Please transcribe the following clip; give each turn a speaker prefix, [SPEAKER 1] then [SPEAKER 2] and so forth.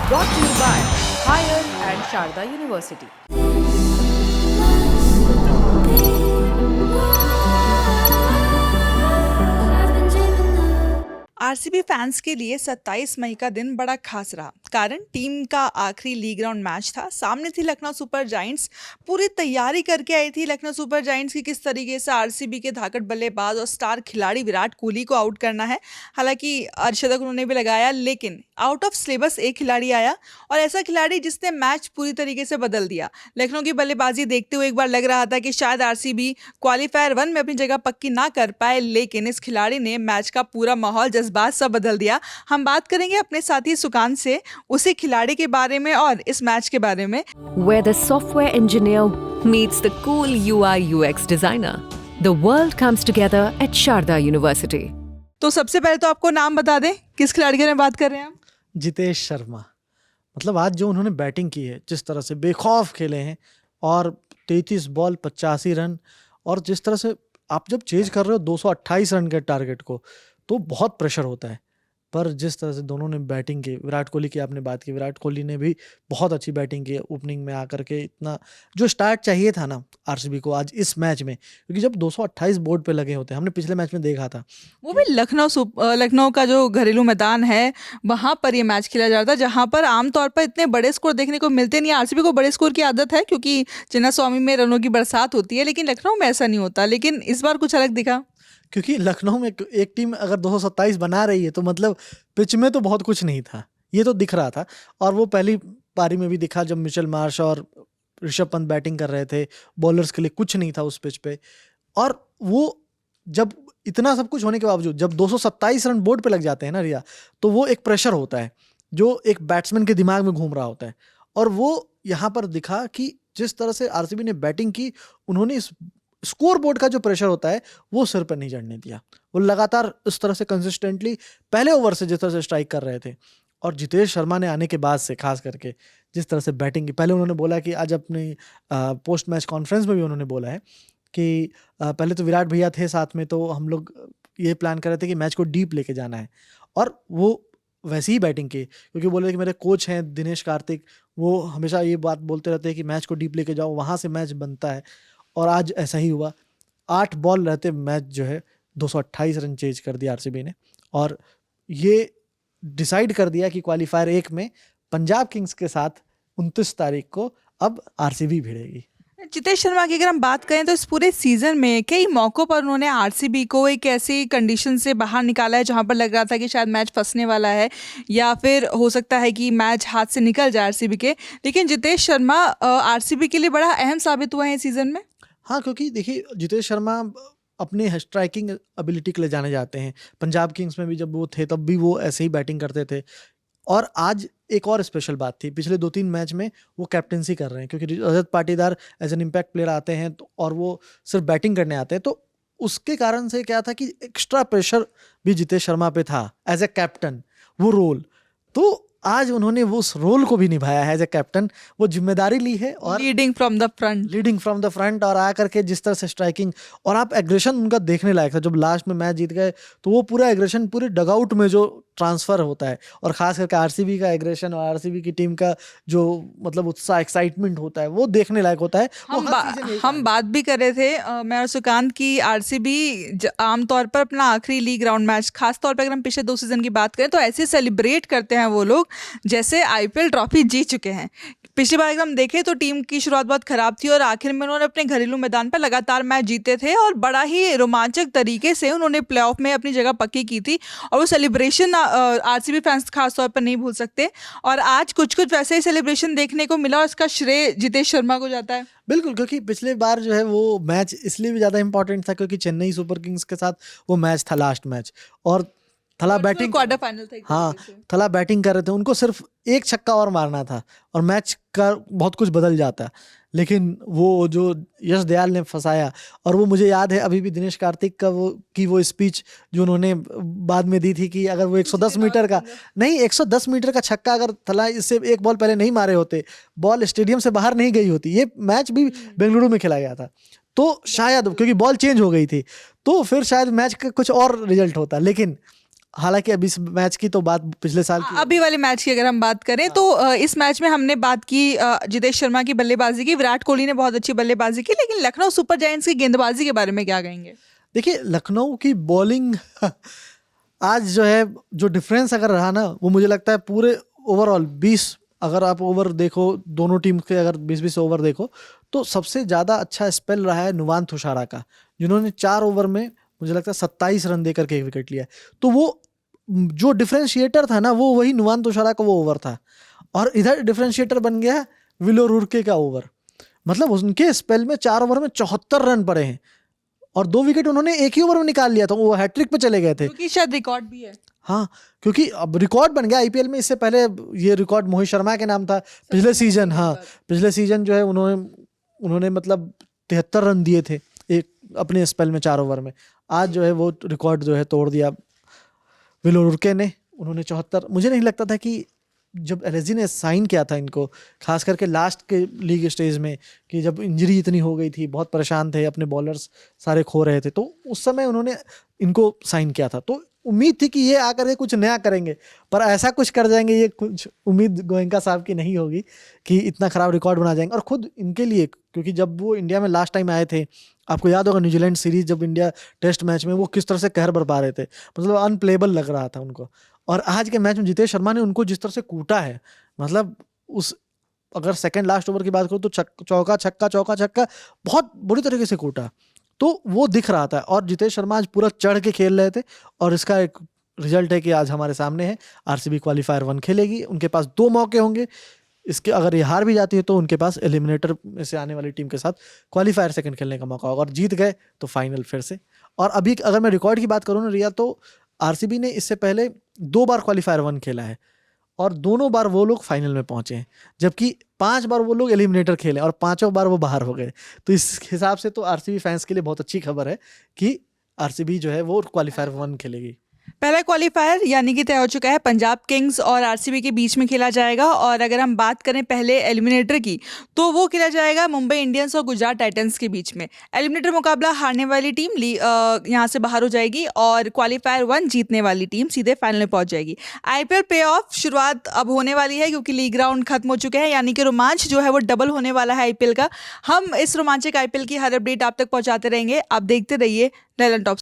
[SPEAKER 1] Brought to you by Higher and Sharda University.
[SPEAKER 2] RCB fans के लिए 27 मई का दिन बड़ा खास रहा। कारण टीम का आखिरी लीग राउंड मैच था। सामने थी लखनऊ सुपर जायंट्स। पूरी तैयारी करके आई थी लखनऊ सुपर जायंट्स की किस तरीके से आरसीबी के धाकड़ बल्लेबाज और स्टार खिलाड़ी विराट कोहली को आउट करना है। हालांकि अर्धशतक उन्होंने भी लगाया, लेकिन आउट ऑफ सिलेबस एक खिलाड़ी आया और ऐसा खिलाड़ी जिसने मैच पूरी तरीके से बदल दिया। लखनऊ की बल्लेबाजी देखते हुए एक बार लग रहा था कि शायद आरसीबी क्वालीफायर 1 में अपनी जगह पक्की ना कर पाए, लेकिन इस खिलाड़ी ने मैच का पूरा माहौल जज्बात सब बदल दिया। हम बात करेंगे अपने साथी सुकांत से उसी खिलाड़ी के बारे में और इस मैच के बारे में।
[SPEAKER 3] Where the software engineer meets the cool UI UX designer, the world comes together at Sharda University.
[SPEAKER 2] तो सबसे पहले तो आपको नाम बता दें, किस खिलाड़ी के बारे में बात कर रहे हैं हम?
[SPEAKER 4] जितेश शर्मा। मतलब आज जो उन्होंने बैटिंग की है, जिस तरह से बेखौफ खेले हैं और 33 बॉल 85 रन, और जिस तरह से आप जब चेज कर रहे हो 228 रन के टारगेट को, तो बहुत प्रेशर होता है। पर जिस तरह से दोनों ने बैटिंग की, विराट कोहली की आपने बात की, विराट कोहली ने भी बहुत अच्छी बैटिंग की ओपनिंग में आकर के। इतना जो स्टार्ट चाहिए था ना आरसीबी को आज इस मैच में, क्योंकि जब 228 बोर्ड पे लगे होते हैं, हमने पिछले मैच में देखा था,
[SPEAKER 2] वो भी लखनऊ का जो घरेलू मैदान है वहां पर ये मैच खेला जा रहा था, जहां पर आमतौर पर इतने बड़े स्कोर देखने को मिलते नहीं। आरसीबी को बड़े स्कोर की आदत है क्योंकि चिन्नास्वामी में रनों की बरसात होती है, लेकिन लखनऊ में ऐसा नहीं होता। लेकिन इस बार कुछ अलग दिखा,
[SPEAKER 4] क्योंकि लखनऊ में एक टीम अगर 227 बना रही है तो मतलब पिच में तो बहुत कुछ नहीं था, ये तो दिख रहा था। और वो पहली पारी में भी दिखा जब मिचेल मार्श और ऋषभ पंत बैटिंग कर रहे थे, बॉलर्स के लिए कुछ नहीं था उस पिच पे। और वो जब इतना सब कुछ होने के बावजूद जब 227 रन बोर्ड पे लग जाते हैं ना रिया, तो वो एक प्रेशर होता है जो एक बैट्समैन के दिमाग में घूम रहा होता है। और वो यहाँ पर दिखा कि जिस तरह से आरसीबी ने बैटिंग की, उन्होंने इस स्कोर बोर्ड का जो प्रेशर होता है वो सिर पर नहीं चढ़ने दिया। वो लगातार इस तरह से कंसिस्टेंटली पहले ओवर से जिस तरह से स्ट्राइक कर रहे थे। और जितेश शर्मा ने आने के बाद से खास करके जिस तरह से बैटिंग की, पहले उन्होंने बोला कि आज अपनी पोस्ट मैच कॉन्फ्रेंस में भी उन्होंने बोला है कि पहले तो विराट भैया थे साथ में, तो हम लोग ये प्लान कर रहे थे कि मैच को डीप लेके जाना है, और वो वैसी ही बैटिंग की। क्योंकि बोल रहे कि मेरे कोच हैं दिनेश कार्तिक, वो हमेशा ये बात बोलते रहते हैं कि मैच को डीप लेके जाओ, वहाँ से मैच बनता है। और आज ऐसा ही हुआ। 8 बॉल रहते मैच जो है 228 रन चेज कर दिया आरसीबी ने, और ये डिसाइड कर दिया कि क्वालीफायर 1 में पंजाब किंग्स के साथ 29 तारीख को अब आरसीबी भिड़ेगी।
[SPEAKER 2] जितेश शर्मा की अगर हम बात करें तो इस पूरे सीजन में कई मौक़ों पर उन्होंने आरसीबी को एक ऐसी कंडीशन से बाहर निकाला है जहां पर लग रहा था कि शायद मैच फंसने वाला है या फिर हो सकता है कि मैच हाथ से निकल जाए आरसीबी के। लेकिन जितेश शर्मा आरसीबी के लिए बड़ा अहम साबित हुआ है इस सीजन में।
[SPEAKER 4] हाँ, क्योंकि देखिए जितेश शर्मा अपने स्ट्राइकिंग एबिलिटी के लिए जाने जाते हैं। पंजाब किंग्स में भी जब वो थे तब भी वो ऐसे ही बैटिंग करते थे। और आज एक और स्पेशल बात थी, पिछले 2-3 मैच में वो कैप्टेंसी कर रहे हैं, क्योंकि Rajat Patidar as an impact player आते हैं तो, और वो सिर्फ बैटिंग करने आते हैं, तो उसके कारण से क्या था कि एक्स्ट्रा प्रेशर भी जितेश शर्मा पे था एज ए कैप्टन, वो रोल। तो आज उन्होंने वो उस रोल को भी निभाया है एज ए कैप्टन, वो जिम्मेदारी ली है और
[SPEAKER 2] लीडिंग फ्रॉम द फ्रंट
[SPEAKER 4] और आकर के जिस तरह से स्ट्राइकिंग और आप एग्रेशन उनका देखने लायक था। जब लास्ट में मैच जीत गए तो वो पूरा एग्रेशन पूरे डगआउट में जो ट्रांसफर होता है, और खास करके आरसीबी का एग्रेशन और आरसीबी की टीम का जो मतलब उत्साह एक्साइटमेंट होता है, वो देखने लायक होता है।
[SPEAKER 2] हम बात भी कर रहे थे मैं और सुकांत की, आरसीबी आमतौर पर अपना आखिरी लीग राउंड मैच, खास तौर पर अगर हम पिछले 2 सीजन की बात करें तो ऐसे सेलिब्रेट करते हैं वो लोग जैसे आईपीएल ट्रॉफी जीत चुके हैं। पिछली बार अगर हम देखें तो टीम की शुरुआत बहुत खराब थी और आखिर में उन्होंने अपने घरेलू मैदान पर लगातार मैच जीते थे और बड़ा ही रोमांचक तरीके से उन्होंने प्लेऑफ में अपनी जगह पक्की की थी। और वो सेलिब्रेशन आरसीबी फैंस खास तौर पर नहीं भूल सकते। और आज कुछ वैसे ही सेलिब्रेशन देखने को मिला और इसका श्रेय जितेश शर्मा को जाता है।
[SPEAKER 4] बिल्कुल, क्योंकि पिछले बार जो है वो मैच इसलिए भी ज़्यादा इंपॉर्टेंट था क्योंकि चेन्नई सुपर किंग्स के साथ वो मैच था लास्ट मैच, और थला बैटिंग
[SPEAKER 2] क्वार्टर फाइनल था।
[SPEAKER 4] हाँ, थला बैटिंग कर रहे थे, उनको सिर्फ एक छक्का और मारना था और मैच का बहुत कुछ बदल जाता। लेकिन वो जो यश दयाल ने फंसाया, और वो मुझे याद है अभी भी दिनेश कार्तिक का वो स्पीच जो उन्होंने बाद में दी थी कि अगर वो 110 मीटर का 110 मीटर का छक्का अगर थला इससे एक बॉल पहले नहीं मारे होते, बॉल स्टेडियम से बाहर नहीं गई होती, ये मैच भी बेंगलुरु में खेला गया था, तो शायद क्योंकि बॉल चेंज हो गई थी तो फिर शायद मैच का कुछ और रिजल्ट होता। लेकिन हालांकि अभी इस मैच की तो बात पिछले साल की
[SPEAKER 2] अभी वाले मैच की अगर हम बात करें तो इस मैच में हमने बात की जितेश शर्मा की बल्लेबाजी की, विराट कोहली ने बहुत अच्छी बल्लेबाजी की, लेकिन लखनऊ सुपर जायंट्स की गेंदबाजी के बारे में क्या कहेंगे?
[SPEAKER 4] देखिए लखनऊ की बॉलिंग आज जो है, जो डिफरेंस अगर रहा ना, वो मुझे लगता है पूरे ओवरऑल 20, अगर आप ओवर देखो दोनों टीम के, अगर 20-20 ओवर देखो, तो सबसे ज़्यादा अच्छा स्पेल रहा है नुवान तुषारा का, जिन्होंने 4 ओवर में मुझे लगता है 27 रन देकर के एक विकेट लिया है। तो वो जो डिफरेंशिएटर था ना, वो वही नुवान तुषारा का वो ओवर था। और इधर डिफरेंशिएटर बन गया विलो रुरके का ओवर। मतलब उनके स्पेल में 4 ओवर में 74 रन पड़े हैं और 2 विकेट उन्होंने एक ही ओवर में निकाल लिया था, वो हैट्रिक पे चले गए थे।
[SPEAKER 2] क्योंकि शायद रिकॉर्ड भी है।
[SPEAKER 4] हाँ, क्योंकि अब रिकॉर्ड बन गया आईपीएल में। इससे पहले ये रिकॉर्ड मोहित शर्मा के नाम था पिछले सीजन। हाँ, पिछले सीजन जो है उन्होंने मतलब 73 रन दिए थे एक अपने स्पेल में 4 ओवर में। आज जो है वो रिकॉर्ड जो है तोड़ दिया विलो रुरके ने, उन्होंने 74। मुझे नहीं लगता था कि जब एलएसजी ने साइन किया था इनको, खास करके लास्ट के लीग स्टेज में, कि जब इंजरी इतनी हो गई थी, बहुत परेशान थे, अपने बॉलर्स सारे खो रहे थे, तो उस समय उन्होंने इनको साइन किया था। तो उम्मीद थी कि ये आकर के कुछ नया करेंगे, पर ऐसा कुछ कर जाएंगे, ये कुछ उम्मीद गोयनका साहब की नहीं होगी कि इतना ख़राब रिकॉर्ड बना जाएंगे। और खुद इनके लिए, क्योंकि जब वो इंडिया में लास्ट टाइम आए थे, आपको याद होगा न्यूजीलैंड सीरीज जब इंडिया टेस्ट मैच में वो किस तरह से कहर बरपा रहे थे, मतलब अनप्लेबल लग रहा था उनको। और आज के मैच में जितेश शर्मा ने उनको जिस तरह से कूटा है, मतलब उस अगर सेकंड लास्ट ओवर की बात करूँ तो चौका छक्का बहुत बुरी तरीके से कूटा, तो वो दिख रहा था। और जितेश शर्मा आज पूरा चढ़ के खेल रहे थे और इसका एक रिजल्ट है कि आज हमारे सामने है। आरसीबी क्वालिफायर 1 खेलेगी, उनके पास 2 मौके होंगे। इसके अगर ये हार भी जाती है तो उनके पास एलिमिनेटर में से आने वाली टीम के साथ क्वालिफायर सेकंड खेलने का मौका होगा, और जीत गए तो फाइनल फिर से। और अभी अगर मैं रिकॉर्ड की बात करूँ ना रिया, तो आरसीबी ने इससे पहले 2 बार क्वालिफायर 1 खेला है और दोनों बार वो लोग फाइनल में पहुंचे हैं, जबकि 5 बार वो लोग एलिमिनेटर खेले और 5 बार वो बाहर हो गए। तो इस हिसाब से तो आरसीबी फैंस के लिए बहुत अच्छी खबर है कि आरसीबी जो है वो क्वालिफायर 1 खेलेगी।
[SPEAKER 2] पहला क्वालिफायर यानी कि तय हो चुका है, पंजाब किंग्स और आरसीबी के बीच में खेला जाएगा। और अगर हम बात करें पहले एलिमिनेटर की, तो वो खेला जाएगा मुंबई इंडियंस और गुजरात टाइटंस के बीच में। एलिमिनेटर मुकाबला हारने वाली टीम यहाँ से बाहर हो जाएगी और क्वालिफायर 1 जीतने वाली टीम सीधे फाइनल में पहुंच जाएगी। आईपीएल प्ले ऑफ शुरुआत अब होने वाली है, क्योंकि लीग राउंड खत्म हो चुके हैं, यानी कि रोमांच जो है वो डबल होने वाला है आईपीएल का। हम इस रोमांचक आईपीएल की हर अपडेट आप तक पहुँचाते रहेंगे। आप देखते रहिए ललन टॉप।